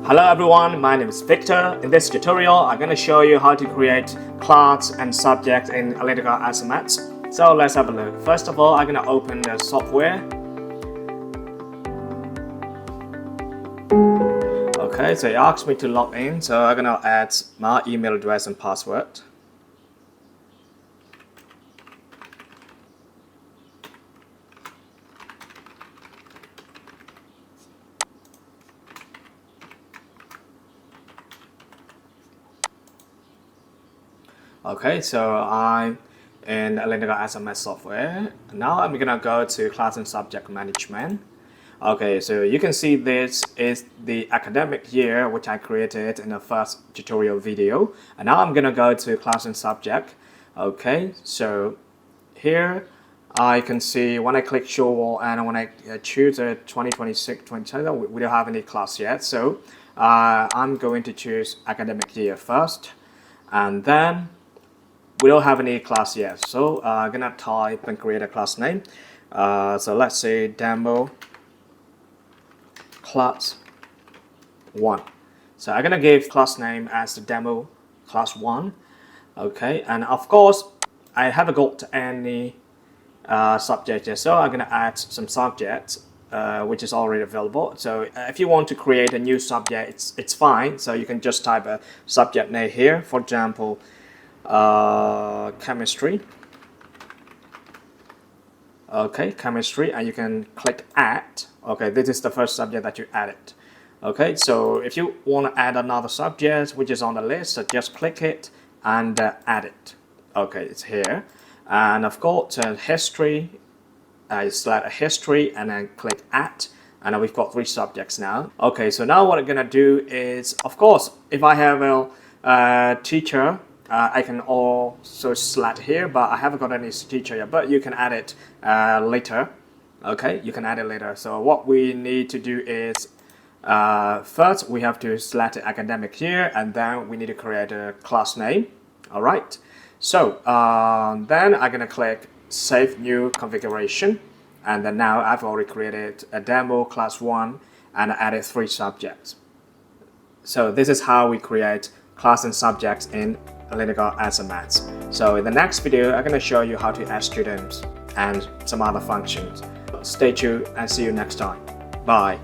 Hello everyone, my name is Victor. In this tutorial, I'm going to show you how to create class and subject in Alin Tagar SMS. So let's have a look. First of all, I'm going to open the software. Okay, so it asks me to log in, so I'm going to add my email address and password. Okay, so I'm in Alin Tagar SMS software. Now I'm gonna go to class and subject management. Okay, so you can see this is the academic year which I created in the first tutorial video. And now I'm gonna go to class and subject. Okay, so here I can see when I click show all and when I choose a 2026-2027, we don't have any class yet. So I'm going to choose academic year first, and then we don't have any class yet, so I'm gonna type and create a class name. So let's say demo class 1. So I'm gonna give class name as the demo class 1. Okay, and of course I haven't got any subject yet, so I'm gonna add some subjects which is already available. So if you want to create a new subject, it's fine. So you can just type a subject name here, for example chemistry. Okay, chemistry, and you can click add. Okay, this is the first subject that you added. Okay, so if you want to add another subject which is on the list, so just click it and add it. Okay, it's here. And I've got history. Select a history and then click add, and we've got 3 subjects now. Okay, so now what I'm gonna do is, of course, if I have a teacher, I can also select here, but I haven't got any teacher yet, but you can add it later. Okay, you can add it later. So what we need to do is, first we have to select the academic year, and then we need to create a class name. All right, so then I'm gonna click save new configuration, and then now I've already created a demo class 1 and added 3 subjects. So this is how we create class and subjects in Alin Tagar SMS. So in the next video, I'm going to show you how to add students and some other functions. Stay tuned and see you next time. Bye.